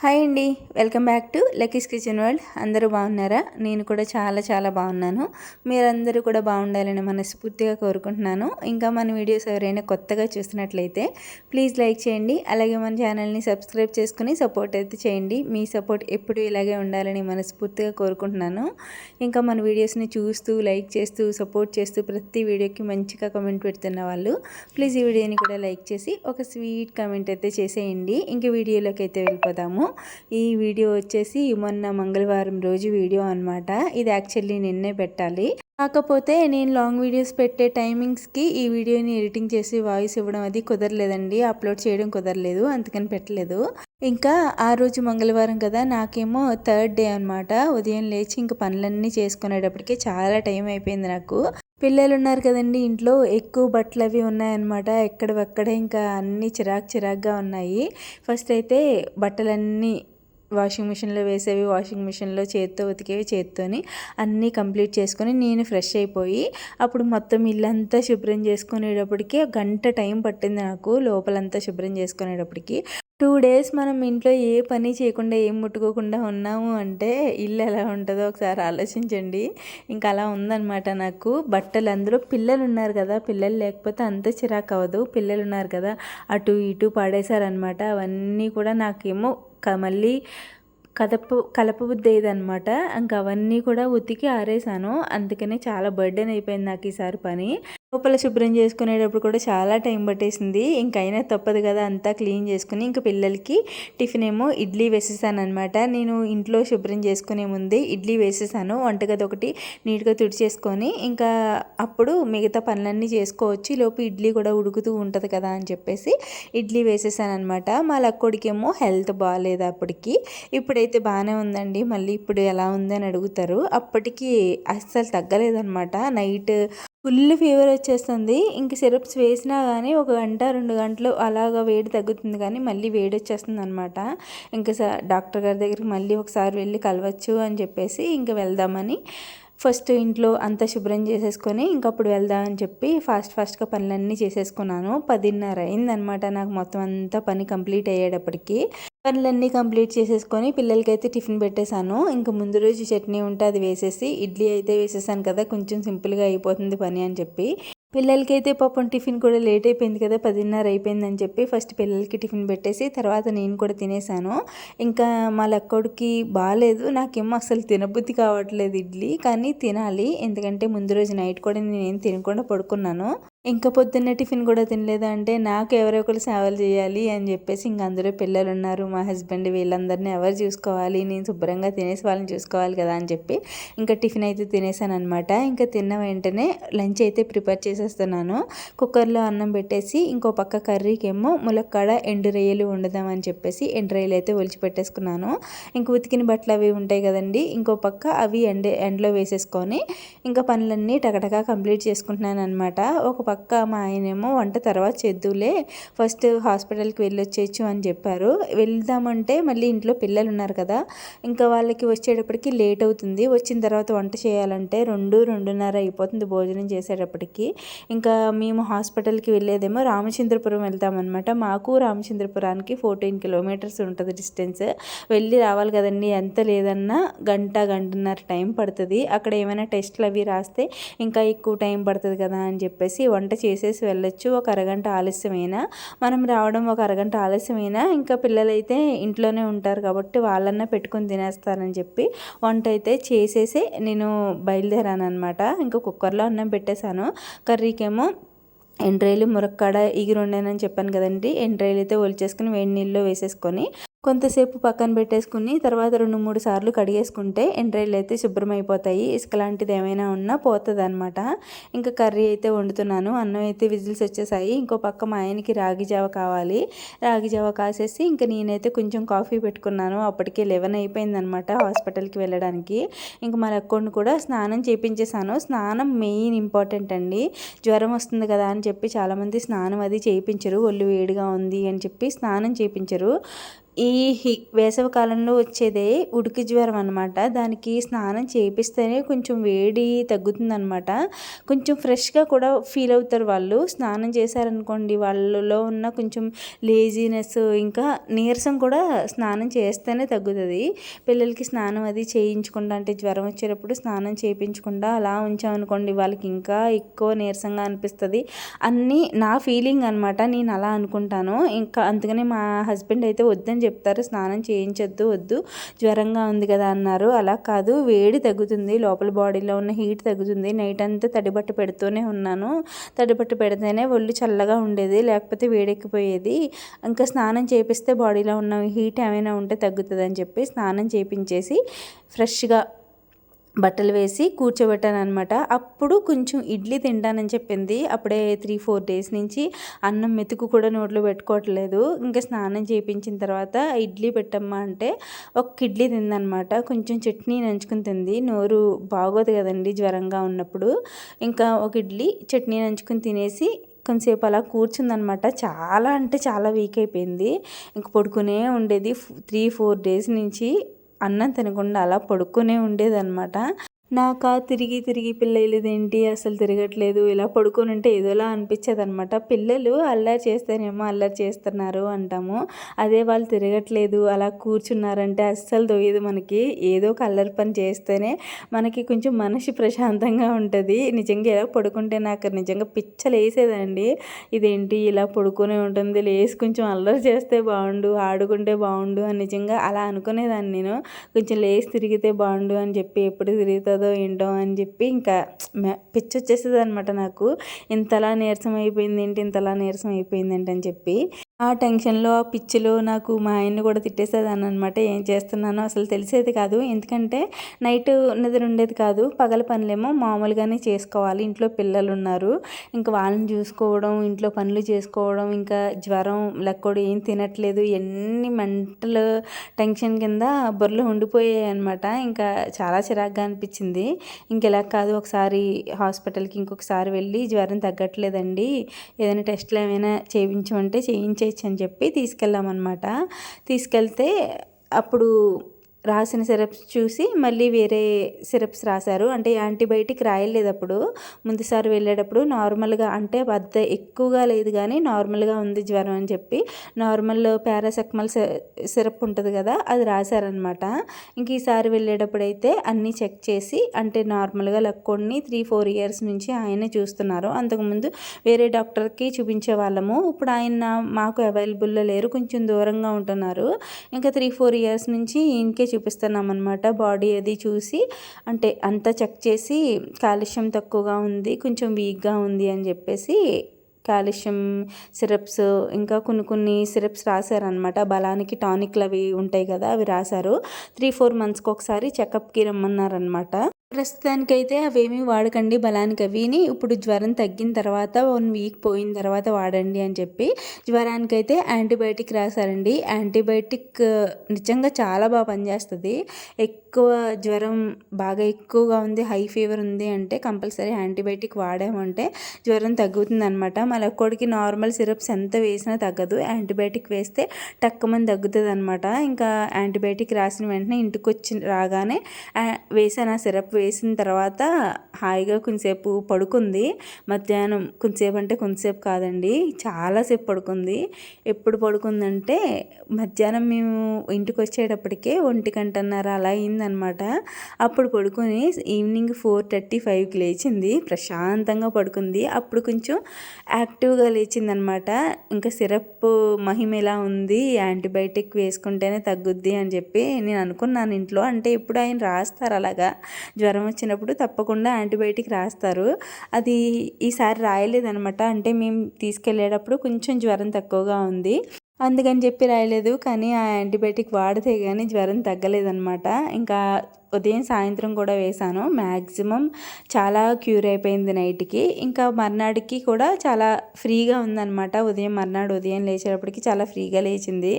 Hi అండి. Welcome back to Lucky's kitchen world. అందరూ బాగున్నారా? నేను కూడా చాలా బాగున్నాను. మీరందరూ కూడా బాగుండాలని మనస్ఫూర్తిగా కోరుకుంటున్నాను. ఇంకా మన వీడియోస్ ఎవరైనా కొత్తగా చూస్తున్నట్లయితే ప్లీజ్ లైక్ చేయండి. అలాగే మన ఛానల్ని సబ్స్క్రైబ్ చేసుకుని సపోర్ట్ అయితే చేయండి. మీ సపోర్ట్ ఎప్పుడు ఇలాగే ఉండాలని మనస్ఫూర్తిగా కోరుకుంటున్నాను. ఇంకా మన వీడియోస్ని చూస్తూ లైక్ చేస్తూ సపోర్ట్ చేస్తూ ప్రతి వీడియోకి మంచిగా కామెంట్ పెడుతున్న వాళ్ళు ప్లీజ్ ఈ వీడియోని కూడా లైక్ చేసి ఒక స్వీట్ కామెంట్ అయితే చేసేయండి. ఇంక వీడియోలోకి అయితే వెళ్ళిపోదాము. ఈ వీడియో వచ్చేసి మొన్న మంగళవారం రోజు వీడియో అనమాట. ఇది యాక్చువల్లీ నిన్నే పెట్టాలి, కాకపోతే నేను లాంగ్ వీడియోస్ పెట్టే టైమింగ్స్కి ఈ వీడియోని ఎడిటింగ్ చేసి వాయిస్ ఇవ్వడం అది కుదరలేదండి, అప్లోడ్ చేయడం కుదరలేదు, అందుకని పెట్టలేదు. ఇంకా ఆ రోజు మంగళవారం కదా, నాకేమో థర్డ్ డే అనమాట. ఉదయం లేచి ఇంక పనులన్నీ చేసుకునేటప్పటికి చాలా టైం అయిపోయింది నాకు. పిల్లలు ఉన్నారు కదండి ఇంట్లో, ఎక్కువ బట్టలు అవి ఉన్నాయన్నమాట. ఎక్కడవక్కడే ఇంకా అన్నీ చిరాగ్గా ఉన్నాయి. ఫస్ట్ అయితే బట్టలన్నీ వాషింగ్ మిషన్లో వేసేవి వాషింగ్ మిషన్లో చేత్తో ఉతికేవి చేత్తోని అన్నీ కంప్లీట్ చేసుకొని నేను ఫ్రెష్ అయిపోయి అప్పుడు మొత్తం ఇల్లంతా శుభ్రం చేసుకునేటప్పటికి గంట టైం పట్టింది నాకు, లోపలంతా శుభ్రం చేసుకునేటప్పటికి. 2 days మనం ఇంట్లో ఏ పని చేయకుండా ఏం ముట్టుకోకుండా ఉన్నాము అంటే ఇల్లు ఎలా ఉంటుందో ఒకసారి ఆలోచించండి. ఇంకా అలా ఉందన్నమాట నాకు. బట్టలు అందులో పిల్లలు ఉన్నారు కదా, పిల్లలు లేకపోతే అంత చిరాకు అవ్వదు. పిల్లలు ఉన్నారు కదా, అటు ఇటు పడేశారనమాట. అవన్నీ కూడా నాకేమో మళ్ళీ కలపబుద్ధి అయ్యేదనమాట. ఇంకా అవన్నీ కూడా ఉతికి ఆరేసాను. అందుకనే చాలా బర్డెన్ అయిపోయింది నాకు ఈసారి పని. లోపల శుభ్రం చేసుకునేటప్పుడు కూడా చాలా టైం పట్టేసింది. ఇంకైనా తప్పదు కదా, అంతా క్లీన్ చేసుకుని ఇంకా పిల్లలకి టిఫిన్ ఏమో ఇడ్లీ వేసేసాను అనమాట. నేను ఇంట్లో శుభ్రం చేసుకునే ముందే ఇడ్లీ వేసేసాను. వంటగది ఒకటి నీట్గా తుడిచేసుకొని ఇంకా అప్పుడు మిగతా పనులన్నీ చేసుకోవచ్చు, లోపు ఇడ్లీ కూడా ఉడుకుతూ ఉంటుంది కదా అని చెప్పేసి ఇడ్లీ వేసేసాను అనమాట. మా లక్కోడికేమో హెల్త్ బాగాలేదు అప్పటికి. ఇప్పుడైతే బాగానే ఉందండి. మళ్ళీ ఇప్పుడు ఎలా ఉంది అని అడుగుతారు. అప్పటికి అస్సలు తగ్గలేదన్నమాట. నైట్ ఫుల్ ఫీవర్ వచ్చేస్తుంది. ఇంక సిరప్స్ వేసినా కానీ 1 గంట 2 గంటలు అలాగా వేడి తగ్గుతుంది, కానీ మళ్ళీ వేడి వచ్చేస్తుంది అనమాట. ఇంకా డాక్టర్ గారి దగ్గరికి మళ్ళీ ఒకసారి వెళ్ళి కలవచ్చు అని చెప్పేసి ఇంక వెళ్దామని ఫస్ట్ ఇంట్లో అంతా శుభ్రం చేసేసుకొని ఇంకప్పుడు వెళ్దామని చెప్పి ఫాస్ట్గా పనులన్నీ చేసేసుకున్నాను. 10:30 అయిందనమాట నాకు మొత్తం అంతా పని కంప్లీట్ అయ్యేటప్పటికి. పనులన్నీ కంప్లీట్ చేసేసుకొని పిల్లలకైతే టిఫిన్ పెట్టేశాను. ఇంకా ముందు రోజు చట్నీ ఉంటే అది వేసేసి ఇడ్లీ అయితే వేసేసాను కదా, కొంచెం సింపుల్గా అయిపోతుంది పని అని చెప్పి. పిల్లలకైతే పాపం టిఫిన్ కూడా లేట్ అయిపోయింది కదా, 10:30 అయిపోయిందని చెప్పి ఫస్ట్ పిల్లలకి టిఫిన్ పెట్టేసి తర్వాత నేను కూడా తినేసాను. ఇంకా మా లక్కోడికి బాగాలేదు, నాకేమో అసలు తినబుద్ధి కావట్లేదు ఇడ్లీ, కానీ తినాలి ఎందుకంటే ముందు రోజు నైట్ కూడా నేను తినకుండా పడుకున్నాను. ఇంకా పొద్దున్న టిఫిన్ కూడా తినలేదు అంటే నాకు ఎవరో ఒకరు సేవలు చేయాలి అని చెప్పేసి ఇంక అందరూ పిల్లలు ఉన్నారు, మా హస్బెండ్, వీళ్ళందరినీ ఎవరు చూసుకోవాలి, నేను శుభ్రంగా తినేసి వాళ్ళని చూసుకోవాలి కదా అని చెప్పి ఇంకా టిఫిన్ అయితే తినేసాను అనమాట. ఇంకా తిన్న వెంటనే లంచ్ అయితే ప్రిపేర్ చేసేస్తున్నాను. కుక్కర్లో అన్నం పెట్టేసి ఇంకో పక్క కర్రీకేమో ములక్కాడ ఎండు రొయ్యలు వండుదామని చెప్పేసి ఎండు రొయ్యలు అయితే ఒలిచి పెట్టేసుకున్నాను. ఇంక ఉతికిన బట్టలు అవి ఉంటాయి కదండి, ఇంకో పక్క అవి ఎండలో వేసేసుకొని ఇంకా పనులన్నీ టకటకా కంప్లీట్ చేసుకుంటున్నాను అనమాట. ఒక పక్క మా ఆయనేమో వంట తర్వాత చేద్దులే, ఫస్ట్ హాస్పిటల్కి వెళ్ళొచ్చేయచ్చు అని చెప్పారు. వెళ్దామంటే మళ్ళీ ఇంట్లో పిల్లలు ఉన్నారు కదా, ఇంకా వాళ్ళకి వచ్చేటప్పటికి లేట్ అవుతుంది. వచ్చిన తర్వాత వంట చేయాలంటే 2-2:30 అయిపోతుంది భోజనం చేసేటప్పటికి. ఇంకా మేము హాస్పిటల్కి వెళ్ళేదేమో రామచంద్రపురం వెళ్తామన్నమాట. మాకు రామచంద్రపురానికి 14 kilometers ఉంటుంది డిస్టెన్స్. వెళ్ళి రావాలి కదండి, ఎంత లేదన్నా గంటన్నర టైం పడుతుంది. అక్కడ ఏమైనా టెస్ట్లు అవి రాస్తే ఇంకా ఎక్కువ టైం పడుతుంది కదా అని చెప్పేసి వంట చేసేసి వెళ్ళొచ్చు. ఒక అరగంట ఆలస్యమైనా, మనం రావడం ఒక అరగంట ఆలస్యమైనా ఇంకా పిల్లలైతే ఇంట్లోనే ఉంటారు కాబట్టి వాళ్ళన్నా పెట్టుకొని తినేస్తారని చెప్పి వంట అయితే చేసేసి నేను బయలుదేరాను అనమాట. ఇంకా కుక్కర్లో అన్నం పెట్టేశాను. కర్రీకేమో ఎండ్రాయిలు మురక్కాడ ఇగురు వండానని చెప్పాను కదండి, ఎండ్రాయిలు అయితే ఒలిచేసుకుని వేడి నీళ్ళలో వేసేసుకొని కొంతసేపు పక్కన పెట్టేసుకుని తర్వాత 2-3 సార్లు కడిగేసుకుంటే ఎండ్రాయిలు అయితే శుభ్రం అయిపోతాయి. ఇసుక లాంటిది ఏమైనా ఉన్నా పోతుంది అనమాట. ఇంకా కర్రీ అయితే వండుతున్నాను. అన్నం అయితే విజిల్స్ వచ్చేసాయి. ఇంకో పక్క మా ఆయనకి రాగి జావ కావాలి. రాగి జావ కాసేసి ఇంకా నేనైతే కొంచెం కాఫీ పెట్టుకున్నాను. అప్పటికే 11 అయిపోయిందనమాట హాస్పిటల్కి వెళ్ళడానికి. ఇంకా మా లక్కోడిని కూడా స్నానం చేయించేసాను. స్నానం మెయిన్ ఇంపార్టెంట్ అండి. జ్వరం వస్తుంది కదా అని చెప్పి చాలామంది స్నానం అది చేయించరు, ఒళ్ళు వేడిగా ఉంది అని చెప్పి స్నానం చేయించరు. ఈ వేసవి కాలంలో వచ్చేదే ఉడికి జ్వరం అనమాట. దానికి స్నానం చేపిస్తేనే కొంచెం వేడి తగ్గుతుందనమాట. కొంచెం ఫ్రెష్‌గా కూడా ఫీల్ అవుతారు వాళ్ళు. స్నానం చేశారనుకోండి వాళ్ళలో ఉన్న కొంచెం లేజీనెస్ ఇంకా నీరసం కూడా స్నానం చేస్తేనే తగ్గుతది. పిల్లలకి స్నానం అది చేయించకుండా అంటే జ్వరం వచ్చేటప్పుడు స్నానం చేయించకుండా అలా ఉంచామనుకోండి వాళ్ళకి ఇంకా ఎక్కువ నీరసంగా అనిపిస్తది. అన్నీ నా ఫీలింగ్ అనమాట. నేను అలా అనుకుంటాను. ఇంకా అందుకనే మా హస్బెండ్ అయితే వద్దని చెప్తారు, స్నానం చేయించొద్దు, వద్దు జ్వరంగా ఉంది కదా అన్నారు. అలా కాదు, వేడి తగ్గుతుంది, లోపల బాడీలో ఉన్న హీట్ తగ్గుతుంది. నైట్ అంతా తడిబట్ట పెడుతూనే ఉన్నాను. తడిబట్ట పెడితేనే ఒళ్ళు చల్లగా ఉండేది, లేకపోతే వేడెక్కిపోయేది. ఇంకా స్నానం చేపిస్తే బాడీలో ఉన్న హీట్ ఏమైనా ఉంటే తగ్గుతుంది అని చెప్పి స్నానం చేపించేసి ఫ్రెష్గా బట్టలు వేసి కూర్చోబెట్టాను అనమాట. అప్పుడు కొంచెం ఇడ్లీ తింటానని చెప్పింది. అప్పుడే 3-4 డేస్ నుంచి అన్నం మెతుకు కూడా నోట్లో పెట్టుకోవట్లేదు. ఇంకా స్నానం చేయించిన తర్వాత ఇడ్లీ పెట్టమ్మా అంటే ఒక ఇడ్లీ తిందనమాట. కొంచెం చట్నీ నంచుకుని తింది. నోరు బాగోదు కదండి జ్వరంగా ఉన్నప్పుడు. ఇంకా ఒక ఇడ్లీ చట్నీ నంచుకుని తినేసి కొంతసేపు అలా కూర్చుందనమాట. చాలా అంటే చాలా వీక్ అయిపోయింది. ఇంక పడుకునే ఉండేది. 3-4 డేస్ నుంచి అన్నం తినకుండా అలా పడుకునే ఉండేదన్నమాట. నాకా తిరిగి తిరిగి పిల్లలదేంటి అసలు తిరగట్లేదు, ఇలా పడుకొని ఉంటే ఏదోలా అనిపించేదనమాట. పిల్లలు అల్లరి చేస్తేనేమో అల్లరి చేస్తున్నారు అంటాము, అదే వాళ్ళు తిరగట్లేదు అలా కూర్చున్నారంటే అస్సలు తోయదు మనకి. ఏదో ఒక అల్లరి పని చేస్తేనే మనకి కొంచెం మనసు ప్రశాంతంగా ఉంటుంది. నిజంగా ఇలా పడుకుంటే నాకు నిజంగా పిచ్చలేసేదండి. ఇదేంటి ఇలా పడుకునే ఉంటుంది, లేసి కొంచెం అల్లరి చేస్తే బాగుండు, ఆడుకుంటే బాగుండు అని నిజంగా అలా అనుకునేదాన్ని నేను. కొంచెం లేసి తిరిగితే బాగుండు అని చెప్పి, ఎప్పుడు తిరుగుతుందో ఏంటో అని చెప్పి ఇంకా పిచ్చి వచ్చేసేది అనమాట నాకు. ఇంతలా నీరసం అయిపోయింది ఏంటి, ఇంతలా నీరసం అయిపోయింది ఏంటి అని చెప్పి ఆ టెన్షన్లో ఆ పిచ్చిలో నాకు మా ఆయన్ని కూడా తిట్టేసేదాన్ని అనమాట. ఏం చేస్తున్నానో అసలు తెలిసేది కాదు. ఎందుకంటే నైట్ నిద్ర ఉండేది కాదు. పగల పనులేమో మామూలుగానే చేసుకోవాలి. ఇంట్లో పిల్లలు ఉన్నారు, ఇంకా వాళ్ళని చూసుకోవడం, ఇంట్లో పనులు చేసుకోవడం, ఇంకా జ్వరం లెక్కోడు ఏం తినట్లేదు, ఎన్ని మెంటల్ టెన్షన్ కింద బుర్రలో ఉండిపోయాయి అనమాట. ఇంకా చాలా చిరాగ్గా అనిపించింది. ఇంకెలా కాదు, ఒకసారి హాస్పిటల్కి ఇంకొకసారి వెళ్ళి జ్వరం తగ్గట్లేదండి, ఏదైనా టెస్ట్లు ఏమైనా చేయించమంటే చేయించేయచ్చు అని చెప్పి తీసుకెళ్ళామన్నమాట. తీసుకెళ్తే అప్పుడు రాసిన సిరప్స్ చూసి మళ్ళీ వేరే సిరప్స్ రాశారు. అంటే యాంటీబయాటిక్ రాయలేదు అప్పుడు. ముందుసారి వెళ్ళేటప్పుడు నార్మల్గా అంటే పెద్ద ఎక్కువగా లేదు కానీ నార్మల్గా ఉంది జ్వరం అని చెప్పి నార్మల్ పారాసెటమాల్ సిరప్ ఉంటుంది కదా, అది రాశారనమాట. ఇంక ఈసారి వెళ్ళేటప్పుడు అయితే అన్నీ చెక్ చేసి అంటే నార్మల్గా లక్కోడిని 3-4 ఇయర్స్ నుంచి ఆయనే చూస్తున్నారు. అంతకుముందు వేరే డాక్టర్కి చూపించే వాళ్ళము. ఇప్పుడు ఆయన మాకు అవైలబుల్లో లేరు, కొంచెం దూరంగా ఉంటున్నారు. ఇంకా 3-4 ఇయర్స్ నుంచి ఈయనకే చూపిస్తున్నామన్నమాట. బాడీ అది చూసి అంటే అంతా చెక్ చేసి కాల్షియం తక్కువగా ఉంది, కొంచెం వీక్గా ఉంది అని చెప్పేసి కాల్షియం సిరప్స్ ఇంకా కొన్ని సిరప్స్ రాశారనమాట. బలానికి టానిక్లు అవి ఉంటాయి కదా, అవి రాశారు. 3-4 మంత్స్కి ఒకసారి చెకప్కి రమ్మన్నారనమాట. ప్రస్తుతానికైతే అవేమీ వాడకండి బలానికి అవిని, ఇప్పుడు జ్వరం తగ్గిన తర్వాత 1 వీక్ పోయిన తర్వాత వాడండి అని చెప్పి జ్వరానికైతే యాంటీబయాటిక్ రాశారండి. యాంటీబయాటిక్ నిజంగా చాలా బాగా పనిచేస్తుంది. ఎక్కువ జ్వరం బాగా ఎక్కువగా ఉంది, హై ఫీవర్ ఉంది అంటే కంపల్సరీ యాంటీబయాటిక్ వాడామంటే జ్వరం తగ్గుతుంది అనమాట. మళ్ళీ నార్మల్ సిరప్స్ ఎంత వేసినా తగ్గదు, యాంటీబయాటిక్ వేస్తే టక్కుమని తగ్గుతుంది అనమాట. ఇంకా యాంటీబయాటిక్ రాసిన వెంటనే ఇంటికి రాగానే వేసాను. ఆ సిరప్ వేసిన తర్వాత హాయిగా కొంచెంసేపు పడుకుంది. మధ్యాహ్నం కొంచెంసేపు అంటే కొంచెంసేపు కాదండి, చాలాసేపు పడుకుంది. ఎప్పుడు పడుకుందంటే మధ్యాహ్నం మేము ఇంటికి వచ్చేటప్పటికే 1:30 అలా అయిందనమాట. అప్పుడు పడుకొని ఈవినింగ్ 4:35కి లేచింది, ప్రశాంతంగా పడుకుంది. అప్పుడు కొంచెం యాక్టివ్గా లేచిందనమాట. ఇంకా సిరప్ మహిమ ఎలా ఉంది, యాంటీబయాటిక్ వేసుకుంటేనే తగ్గుద్ది అని చెప్పి నేను అనుకున్నాను ఇంట్లో. అంటే ఇప్పుడు ఆయన రాస్తారు అలాగా, జ్వరం వచ్చినప్పుడు తప్పకుండా యాంటీబయాటిక్ రాస్తారు. అది ఈసారి రాయలేదనమాట. అంటే మేము తీసుకెళ్ళేటప్పుడు కొంచెం జ్వరం తక్కువగా ఉంది, అందుకని చెప్పి రాయలేదు. కానీ ఆ యాంటీబయాటిక్ వాడితే కానీ జ్వరం తగ్గలేదనమాట. ఇంకా ఉదయం సాయంత్రం కూడా వేశాను. మ్యాక్సిమం చాలా క్యూర్ అయిపోయింది నైట్కి. ఇంకా మర్నాడికి కూడా చాలా ఫ్రీగా ఉందన్నమాట. మర్నాడు ఉదయం లేచేటప్పటికి చాలా ఫ్రీగా లేచింది.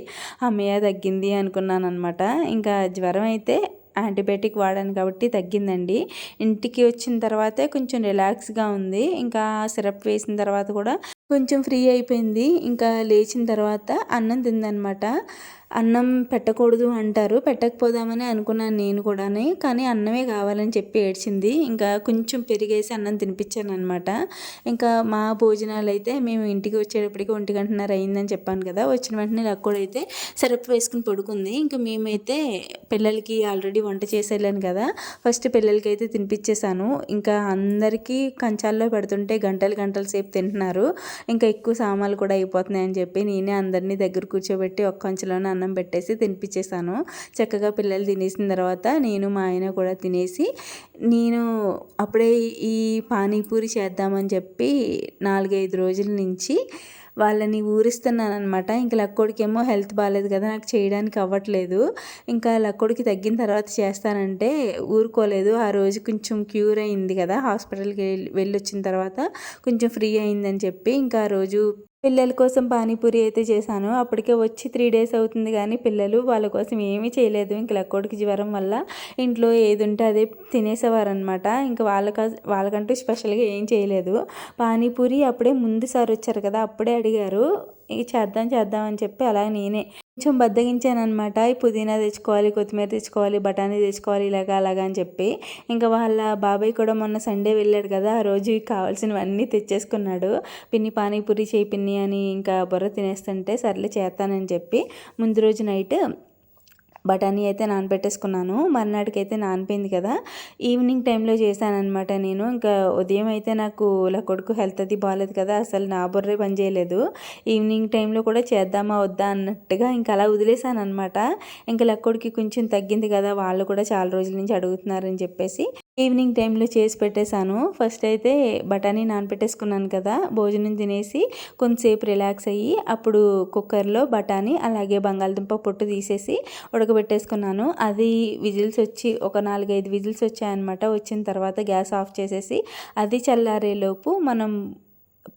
అమ్మయ్య తగ్గింది అనుకున్నాను అనమాట. ఇంకా జ్వరం అయితే యాంటీబయాటిక్ వాడాను కాబట్టి తగ్గిందండి. ఇంటికి వచ్చిన తర్వాతే కొంచెం రిలాక్స్గా ఉంది. ఇంకా సిరప్ వేసిన తర్వాత కూడా కొంచెం ఫ్రీ అయిపోయింది. ఇంకా లేచిన తర్వాత అన్నం తిందనమాట. అన్నం పెట్టకూడదు అంటారు. పెట్టకపోదామని అనుకున్నాను నేను కూడాని. కానీ అన్నమే కావాలని చెప్పి ఏడ్చింది. ఇంకా కొంచెం పెరిగేసి అన్నం తినిపించాననమాట. ఇంకా మా భోజనాలైతే మేము ఇంటికి వచ్చేటప్పటికి 1:30 అయిందని చెప్పాను కదా. వచ్చిన వెంటనే లక్కోడైతే సిరప్ వేసుకుని పడుకుంది. ఇంకా మేమైతే పిల్లలకి ఆల్రెడీ వంట చేసేళ్ళాను కదా. ఫస్ట్ పిల్లలకైతే తినిపించేశాను. ఇంకా అందరికీ కంచాల్లో పెడుతుంటే గంటల సేపు తింటున్నారు. ఇంకా ఎక్కువ సామాన్లు కూడా అయిపోతున్నాయని చెప్పి నేనే అందరినీ దగ్గర కూర్చోబెట్టి ఒక్క కంచులోనే అన్నం పెట్టేసి తినిపించేశాను. చక్కగా పిల్లలు తినేసిన తర్వాత నేను మా ఆయన కూడా తినేసి నేను అప్పుడే ఈ పానీపూరి చేద్దామని చెప్పి 4-5 రోజుల నుంచి వాళ్ళని ఊరిస్తున్నాను అనమాట. ఇంకా లక్కోడికేమో హెల్త్ బాగాలేదు కదా, నాకు చేయడానికి అవ్వట్లేదు. ఇంకా లక్కోడికి తగ్గిన తర్వాత చేస్తానంటే ఊరుకోలేదు. ఆ రోజు కొంచెం క్యూర్ అయింది కదా, హాస్పిటల్కి వెళ్ళి వచ్చిన తర్వాత కొంచెం ఫ్రీ అయిందని చెప్పి ఇంకా ఆ రోజు పిల్లల కోసం పానీపూరి అయితే చేశాను. అప్పటికే వచ్చి 3 డేస్ అవుతుంది కానీ పిల్లలు వాళ్ళ కోసం ఏమీ చేయలేదు. ఇంక లక్కోడికి జ్వరం వల్ల ఇంట్లో ఏది ఉంటే అదే తినేసేవారనమాట. ఇంకా వాళ్ళకంటూ స్పెషల్గా ఏం చేయలేదు. పానీపూరి అప్పుడే ముందుసారి వచ్చారు కదా, అప్పుడే అడిగారు. చేద్దాం అని చెప్పి అలా నేనే కొంచెం బద్దగించానమాట. ఈ పుదీనా తెచ్చుకోవాలి, కొత్తిమీర తెచ్చుకోవాలి, బఠానీ తెచ్చుకోవాలి, అలాగా అని చెప్పి. ఇంకా వాళ్ళ బాబాయ్ కూడా మొన్న సండే వెళ్ళాడు కదా, ఆ రోజు కావాల్సినవన్నీ తెచ్చేసుకున్నాడు. పిన్ని పానీపూరి చేయి పిన్ని అని ఇంకా బుర్ర తినేస్తుంటే సర్లే చేస్తానని చెప్పి ముందు రోజు నైట్ బఠానీ అయితే నానబెట్టేసుకున్నాను. మర్నాటికి అయితే నానిపోయింది కదా, ఈవినింగ్ టైంలో చేశానమాట నేను. ఇంకా ఉదయం అయితే నాకు లక్కోడుకు హెల్త్ అది బాగాలేదు కదా, అసలు నా బుర్రే పని చేయలేదు. ఈవినింగ్ టైంలో కూడా చేద్దామా వద్దా అన్నట్టుగా ఇంకా అలా వదిలేసాను అనమాట. ఇంకా లక్కోడికి కొంచెం తగ్గింది కదా, వాళ్ళు కూడా చాలా రోజుల నుంచి అడుగుతున్నారని చెప్పేసి ఈవినింగ్ టైంలో చేసి పెట్టేశాను. ఫస్ట్ అయితే బఠానీ నానబెట్టేసుకున్నాను కదా, భోజనం తినేసి కొంతసేపు రిలాక్స్ అయ్యి అప్పుడు కుక్కర్లో బఠానీ అలాగే బంగాళదుంప పొట్టు తీసేసి ఉడకబెట్టేసుకున్నాను. అది విజిల్స్ వచ్చి ఒక 4-5 విజిల్స్ వచ్చాయన్నమాట. వచ్చిన తర్వాత గ్యాస్ ఆఫ్ చేసేసి అది చల్లారేలోపు మనం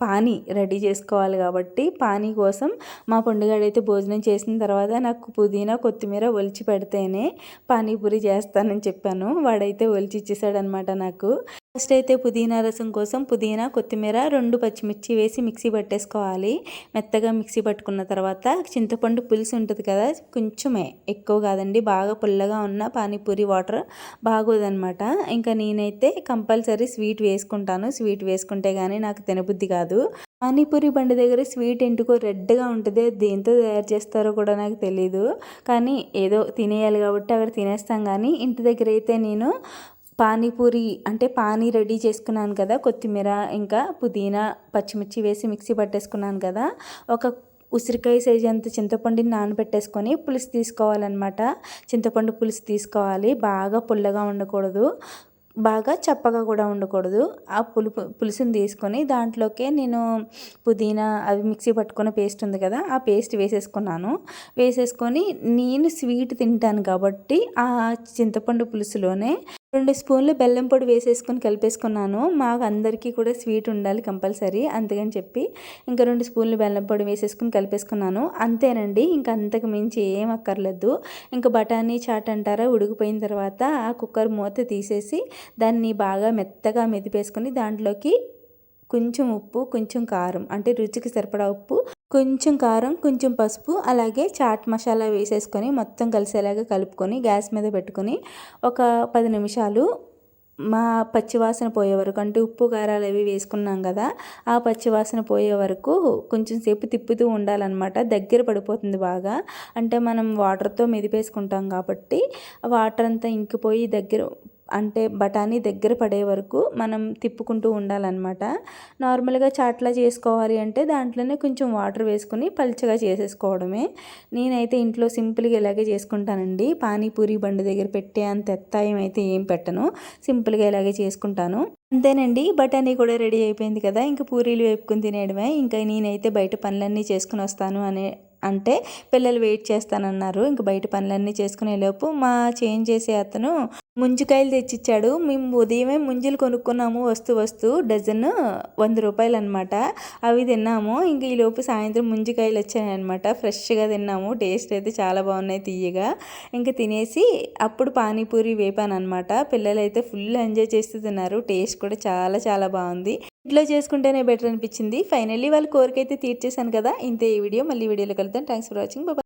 పానీ రెడీ చేసుకోవాలి కాబట్టి పానీ కోసం మా పండుగాడైతే భోజనం చేసిన తర్వాత నాకు పుదీనా కొత్తిమీర ఒలిచి పెడితేనే పానీపూరి చేస్తానని చెప్పాను. వాడైతే ఒలిచి ఇచ్చేసాడనమాట నాకు. ఫస్ట్ అయితే పుదీనా రసం కోసం పుదీనా కొత్తిమీర 2 పచ్చిమిర్చి వేసి మిక్సీ పట్టేసుకోవాలి. మెత్తగా మిక్సీ పట్టుకున్న తర్వాత చింతపండు పులుసు ఉంటుంది కదా, కొంచెమే ఎక్కువ కాదండి, బాగా పుల్లగా ఉన్న పానీపూరి వాటర్ బాగోదనమాట. ఇంకా నేనైతే కంపల్సరీ స్వీట్ వేసుకుంటాను. స్వీట్ వేసుకుంటే కానీ నాకు తినబుద్ధి కాదు. పానీపూరి బండి దగ్గర స్వీట్ ఎందుకో రెడ్గా ఉంటుంది, దేంతో తయారు చేస్తారో కూడా నాకు తెలీదు. కానీ ఏదో తినేయాలి కాబట్టి అక్కడ తినేస్తాం. కానీ ఇంటి దగ్గర అయితే నేను పానీపూరి అంటే పానీ రెడీ చేసుకున్నాను కదా, కొత్తిమీర ఇంకా పుదీనా పచ్చిమిర్చి వేసి మిక్సీ పట్టేసుకున్నాను కదా, ఒక ఉసిరికాయ సైజు అంత చింతపండుని నానబెట్టేసుకొని పులుసు తీసుకోవాలన్నమాట. చింతపండు పులుసు తీసుకోవాలి, బాగా పుల్లగా ఉండకూడదు, బాగా చప్పగా కూడా ఉండకూడదు. ఆ పులుసుని తీసుకొని దాంట్లోకే నేను పుదీనా అవి మిక్సీ పట్టుకున్న పేస్ట్ ఉంది కదా, ఆ పేస్ట్ వేసేసుకొని నేను స్వీట్ తింటాను కాబట్టి ఆ చింతపండు పులుసులోనే 2 స్పూన్లు బెల్లం పొడి వేసేసుకొని కలిపేసుకున్నాను. మాకు అందరికీ కూడా స్వీట్ ఉండాలి కంపల్సరీ, అందుకని చెప్పి ఇంకా 2 స్పూన్లు బెల్లం పొడి వేసేసుకొని కలిపేసుకున్నాను. అంతేనండి, ఇంకా అంతకు మించి ఏం అక్కర్లేదు. ఇంకా బఠానీ చాట్ అంటారా, ఉడికిపోయిన తర్వాత ఆ కుక్కర్ మూత తీసేసి దాన్ని బాగా మెత్తగా మెదిపేసుకొని దాంట్లోకి కొంచెం ఉప్పు, కొంచెం కారం అంటే రుచికి సరిపడా ఉప్పు, కొంచెం కారం, కొంచెం పసుపు, అలాగే చాట్ మసాలా వేసేసుకొని మొత్తం కలిసేలాగా కలుపుకొని గ్యాస్ మీద పెట్టుకొని ఒక 10 నిమిషాలు మా పచ్చివాసన పోయే వరకు, అంటే ఉప్పు కారాలు అవి వేసుకున్నాం కదా, ఆ పచ్చివాసన పోయే వరకు కొంచెం సేపు తిప్పుతూ ఉండాలన్నమాట. దగ్గర పడిపోతుంది బాగా, అంటే మనం వాటర్తో మెదిపేసుకుంటాం కాబట్టి వాటర్ అంతా ఇంకిపోయి అంటే బఠానీ దగ్గర పడే వరకు మనం తిప్పుకుంటూ ఉండాలన్నమాట. నార్మల్గా చాట్లా చేసుకోవాలి అంటే దాంట్లోనే కొంచెం వాటర్ వేసుకొని పల్చగా చేసేసుకోవడమే. నేనైతే ఇంట్లో సింపుల్గా ఇలాగే చేసుకుంటానండి. పానీపూరి బండి దగ్గర పెట్టే అంత ఎత్తాయం అయితే ఏం పెట్టను, సింపుల్గా ఇలాగే చేసుకుంటాను. అంతేనండి, బఠానీ కూడా రెడీ అయిపోయింది కదా, ఇంకా పూరీలు వేపుకొని తినేయడమే. ఇంకా నేనైతే బయట పనులన్నీ చేసుకుని వస్తాను అంటే పిల్లలు వెయిట్ చేస్తానన్నారు. ఇంక బయట పనులన్నీ చేసుకునేలోపు మా చేంజ్ చేసే అతను ముంజికాయలు తెచ్చిచ్చాడు. మేము ఉదయమే ముంజులు కొనుక్కున్నాము, వస్తూ డజన్ 100 రూపాయలు అనమాట. అవి తిన్నాము. ఇంక ఈలోపు సాయంత్రం ముంజికాయలు వచ్చాయన్నమాట. ఫ్రెష్గా తిన్నాము, టేస్ట్ అయితే చాలా బాగున్నాయి తీయగా. ఇంకా తినేసి అప్పుడు పానీపూరి వేపాను అనమాట. పిల్లలు అయితే ఫుల్ ఎంజాయ్ చేస్తూ తిన్నారు, టేస్ట్ కూడా చాలా చాలా బాగుంది. ఇంట్లో చేసుకుంటేనే బెటర్ అనిపించింది. ఫైనల్లీ వాళ్ళ కోరికైతే తీర్చేశాను కదా. ఇంతే ఈ వీడియో, మళ్ళీ వీడియోలో కలుద్దాం. Thanks for watching.